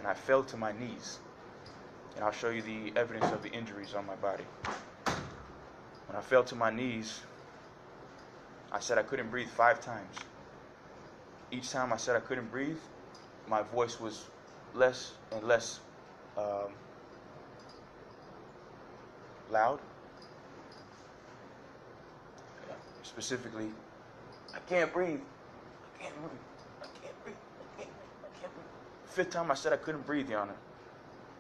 and I fell to my knees. And I'll show you the evidence of the injuries on my body. When I fell to my knees, I said I couldn't breathe 5 times. Each time I said I couldn't breathe, my voice was less and less loud. Specifically, I can't breathe. I can't breathe. I can't breathe. I can't breathe. 5th time I said I couldn't breathe, Your Honor,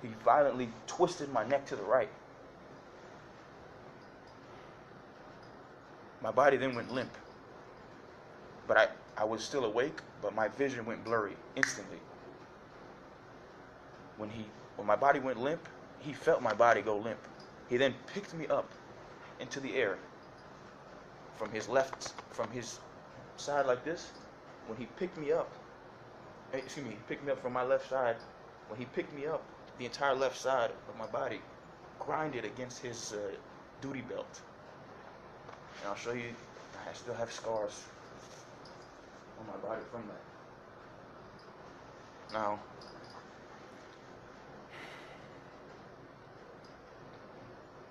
he violently twisted my neck to the right. My body then went limp. But I was still awake, but my vision went blurry instantly. When my body went limp, he felt my body go limp. He then picked me up into the air from his side like this. When he picked me up, he picked me up from my left side. When he picked me up, the entire left side of my body grinded against his duty belt. And I'll show you, I still have scars on my body from that. Now,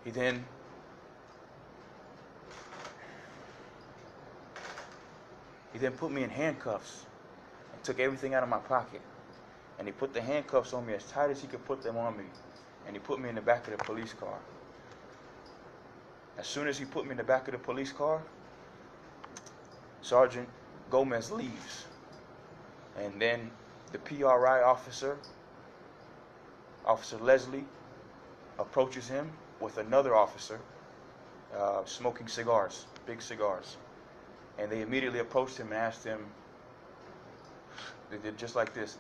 he then put me in handcuffs and took everything out of my pocket. And he put the handcuffs on me as tight as he could put them on me. And he put me in the back of the police car. As soon as he put me in the back of the police car, Sergeant Gomez leaves. And then the PRI officer, Officer Leslie, approaches him with another officer smoking cigars, big cigars. And they immediately approached him and asked him, they did just like this.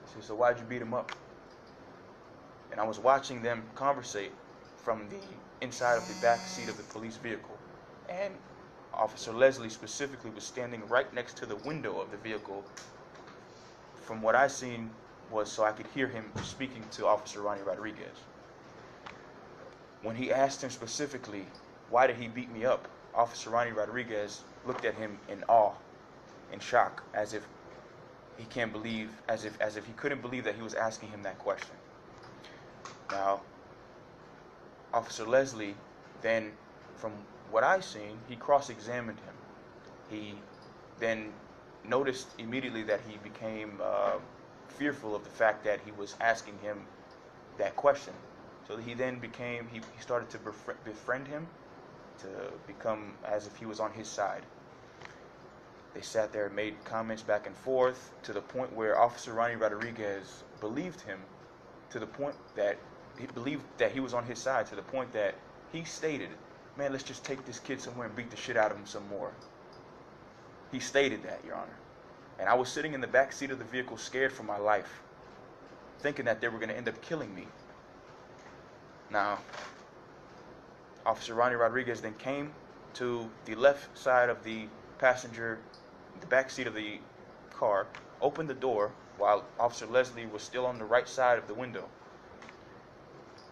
He said, so why'd you beat him up? And I was watching them conversate from the inside of the back seat of the police vehicle. And Officer Leslie specifically was standing right next to the window of the vehicle. From what I seen was so I could hear him speaking to Officer Ronnie Rodriguez. When he asked him specifically, why did he beat me up? Officer Ronnie Rodriguez looked at him in awe, in shock, as if he can't believe, as if he couldn't believe that he was asking him that question. Now, Officer Leslie then, from what I seen, he cross-examined him. He then noticed immediately that he became fearful of the fact that he was asking him that question. So he then he started to befriend him, to become as if he was on his side. They sat there and made comments back and forth to the point where Officer Ronnie Rodriguez believed him, to the point that he believed that he was on his side, to the point that he stated, man, let's just take this kid somewhere and beat the shit out of him some more. He stated that, Your Honor. And I was sitting in the back seat of the vehicle scared for my life, thinking that they were going to end up killing me. Now, Officer Ronnie Rodriguez then came to the left side of the passenger, the back seat of the car, opened the door while Officer Leslie was still on the right side of the window.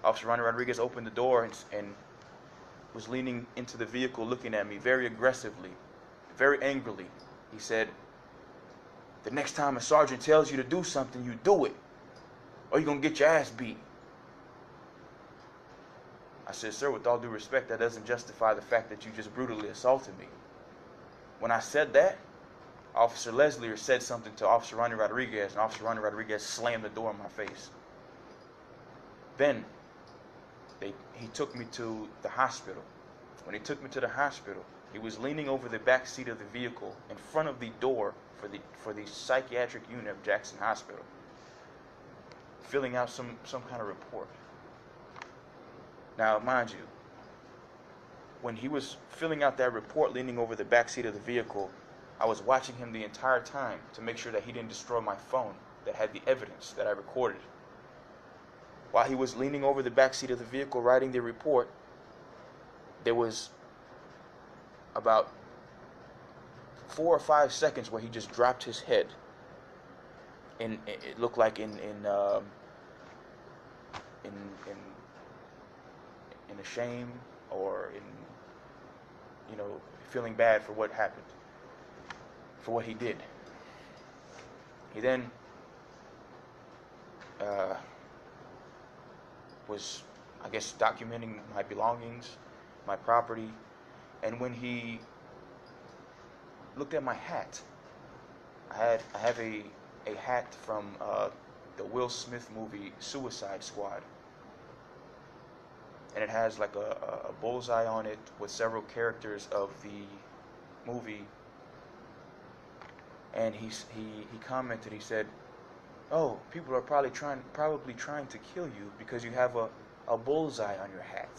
Officer Ronnie Rodriguez opened the door and was leaning into the vehicle looking at me very aggressively, very angrily. He said, the next time a sergeant tells you to do something, you do it, or you're going to get your ass beat. I said, sir, with all due respect, that doesn't justify the fact that you just brutally assaulted me. When I said that, Officer Leslie said something to Officer Ronnie Rodriguez, and Officer Ronnie Rodriguez slammed the door in my face. Then he took me to the hospital. When he took me to the hospital, he was leaning over the back seat of the vehicle in front of the door for the psychiatric unit of Jackson Hospital, filling out some kind of report. Now, mind you, when he was filling out that report leaning over the back seat of the vehicle, I was watching him the entire time to make sure that he didn't destroy my phone that had the evidence that I recorded. While he was leaning over the back seat of the vehicle writing the report, there was about 4 or 5 seconds where he just dropped his head, and it looked like in a shame, or in feeling bad for what happened, for what he did. He then was, I guess, documenting my belongings, my property. And when he looked at my hat, I have a hat from the Will Smith movie Suicide Squad, and it has like a bullseye on it with several characters of the movie. And he commented. He said, "Oh, people are probably trying to kill you because you have a bullseye on your hat."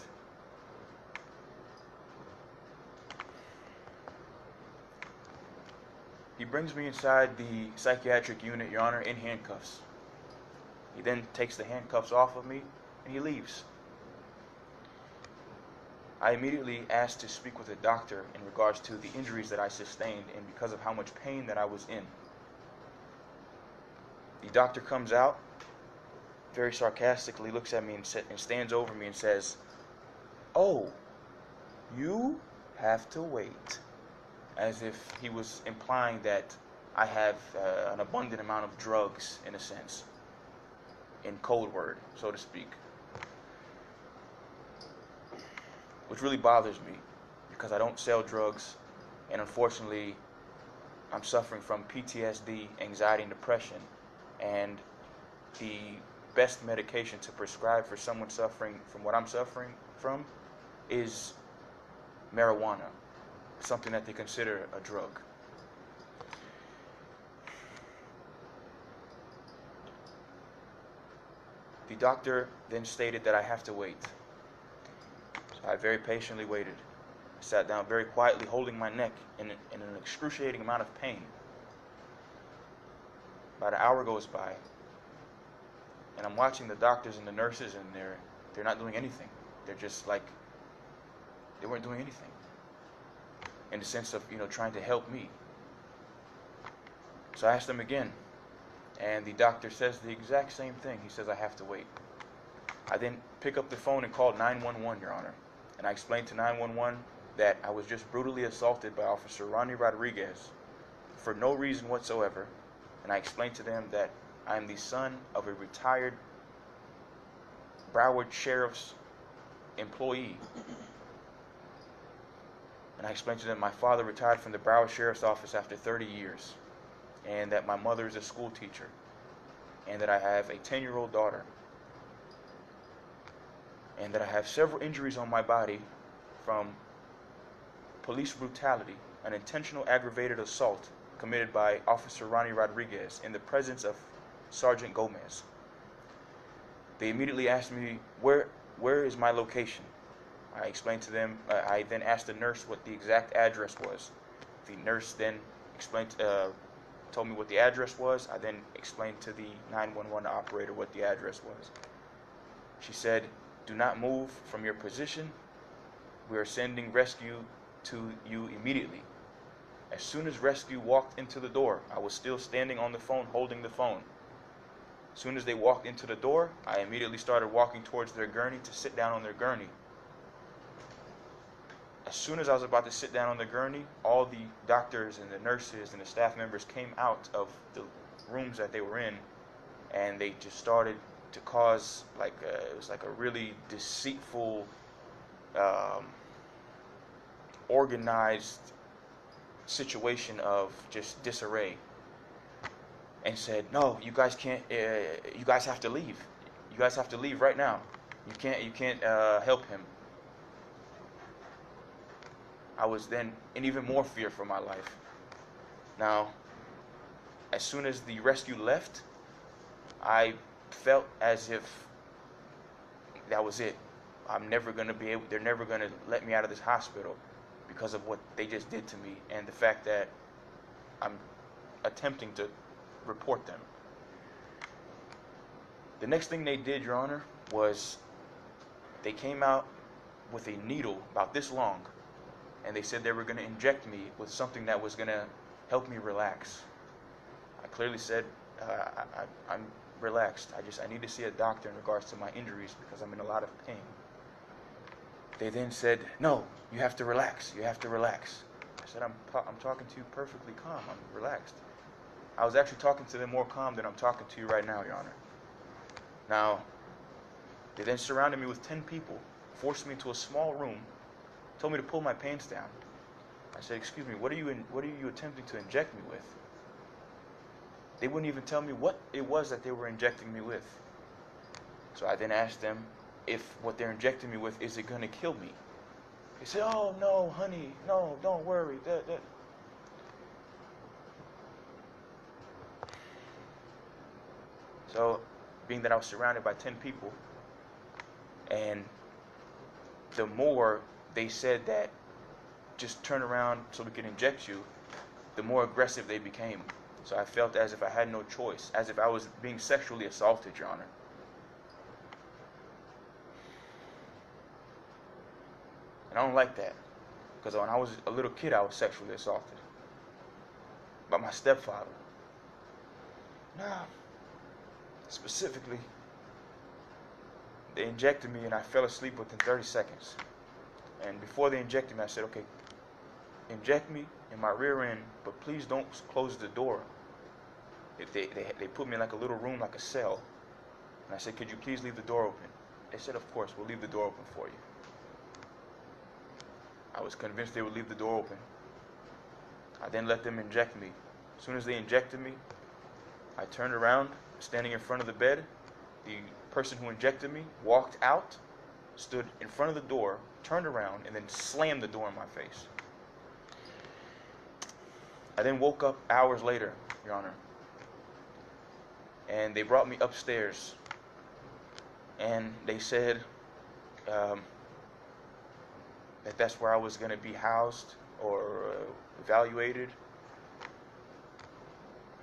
He brings me inside the psychiatric unit, Your Honor, in handcuffs. He then takes the handcuffs off of me and he leaves. I immediately asked to speak with a doctor in regards to the injuries that I sustained and because of how much pain that I was in. The doctor comes out, very sarcastically looks at me and stands over me and says, "Oh, you have to wait," as if he was implying that I have an abundant amount of drugs, in a sense, in code word, so to speak. Which really bothers me because I don't sell drugs, and unfortunately I'm suffering from PTSD, anxiety, and depression, and the best medication to prescribe for someone suffering from what I'm suffering from is marijuana, something that they consider a drug. The doctor then stated that I have to wait. So I very patiently waited. I sat down very quietly, holding my neck in an excruciating amount of pain. About an hour goes by, and I'm watching the doctors and the nurses, and they're not doing anything. They're just like, they weren't doing anything, in the sense of, trying to help me. So I asked them again, and the doctor says the exact same thing. He says I have to wait. I then pick up the phone and call 911, Your Honor, and I explained to 911 that I was just brutally assaulted by Officer Ronnie Rodriguez for no reason whatsoever, and I explained to them that I am the son of a retired Broward Sheriff's employee. And I explained to them my father retired from the Broward Sheriff's Office after 30 years, and that my mother is a school teacher, and that I have a 10-year-old daughter, and that I have several injuries on my body from police brutality, an intentional aggravated assault committed by Officer Ronnie Rodriguez in the presence of Sergeant Gomez. They immediately asked me, where is my location? I explained to them. I then asked the nurse what the exact address was. The nurse then told me what the address was. I then explained to the 911 operator what the address was. She said, "Do not move from your position. We are sending rescue to you immediately." As soon as rescue walked into the door, I was still standing on the phone, holding the phone. As soon as they walked into the door, I immediately started walking towards their gurney to sit down on their gurney. As soon as I was about to sit down on the gurney, all the doctors and the nurses and the staff members came out of the rooms that they were in, and they just started to cause it was like a really deceitful, organized situation of just disarray, and said, "No, you guys can't. You guys have to leave. You guys have to leave right now. You can't help him." I was then in even more fear for my life. Now, as soon as the rescue left, I felt as if that was it. I'm never going to be able, they're never going to let me out of this hospital because of what they just did to me and the fact that I'm attempting to report them. The next thing they did, Your Honor, was they came out with a needle about this long, and they said they were going to inject me with something that was going to help me relax. I clearly said, I'm relaxed. I need to see a doctor in regards to my injuries because I'm in a lot of pain. They then said, "No, you have to relax. You have to relax." I said, I'm talking to you perfectly calm. I'm relaxed. I was actually talking to them more calm than I'm talking to you right now, Your Honor. Now, they then surrounded me with 10 people, forced me into a small room, told me to pull my pants down. I said, "Excuse me, what are you attempting to inject me with?" They wouldn't even tell me what it was that they were injecting me with. So I then asked them if what they're injecting me with, is it going to kill me? They said, "Oh, no, honey, no, don't worry." So, being that I was surrounded by 10 people, and the more they said that just turn around so we can inject you, the more aggressive they became. So I felt as if I had no choice, as if I was being sexually assaulted, Your Honor. And I don't like that, because when I was a little kid, I was sexually assaulted by my stepfather. Now, specifically, they injected me and I fell asleep within 30 seconds. And before they injected me, I said, "Okay, inject me in my rear end, but please don't close the door." They put me in like a little room, like a cell. And I said, "Could you please leave the door open?" They said, "Of course, we'll leave the door open for you." I was convinced they would leave the door open. I then let them inject me. As soon as they injected me, I turned around, standing in front of the bed. The person who injected me walked out, stood in front of the door, turned around, and then slammed the door in my face. I then woke up hours later, Your Honor, and they brought me upstairs, and they said that that's where I was going to be housed or evaluated.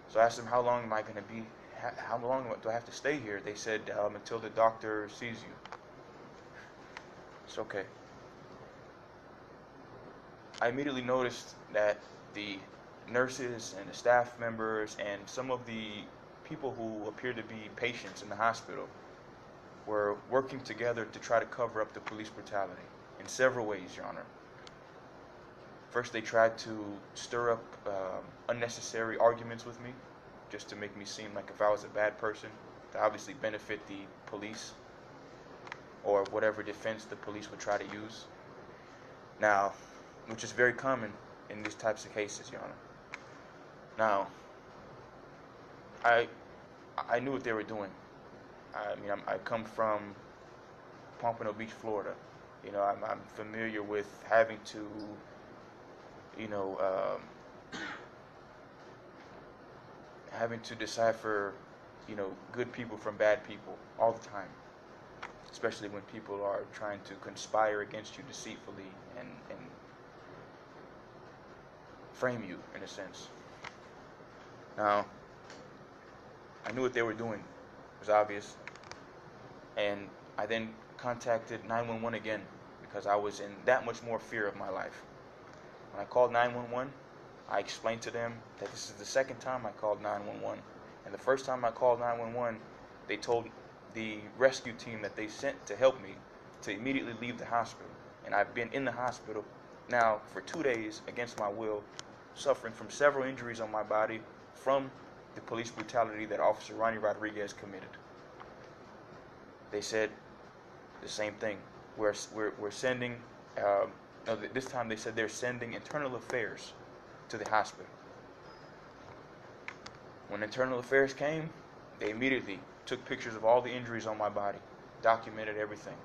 So I asked them, "How long am I going to be? How long do I have to stay here?" They said, "Until the doctor sees you." It's okay. I immediately noticed that the nurses and the staff members and some of the people who appeared to be patients in the hospital were working together to try to cover up the police brutality in several ways, Your Honor. First, they tried to stir up unnecessary arguments with me, just to make me seem like if I was a bad person, to obviously benefit the police or whatever defense the police would try to use. Now, which is very common in these types of cases, Your Honor. Now, I knew what they were doing. I mean, I come from Pompano Beach, Florida. You know, I'm familiar with having to, you know, having to decipher, you know, good people from bad people all the time, especially when people are trying to conspire against you deceitfully and frame you, in a sense. Now, I knew what they were doing. It was obvious. And I then contacted 911 again because I was in that much more fear of my life. When I called 911, I explained to them that this is the second time I called 911. And the first time I called 911, they told the rescue team that they sent to help me to immediately leave the hospital. And I've been in the hospital now for 2 days against my will, suffering from several injuries on my body from the police brutality that Officer Ronnie Rodriguez committed. They said the same thing. We're sending, no, this time they said they're sending internal affairs to the hospital. When internal affairs came, they immediately took pictures of all the injuries on my body, documented everything.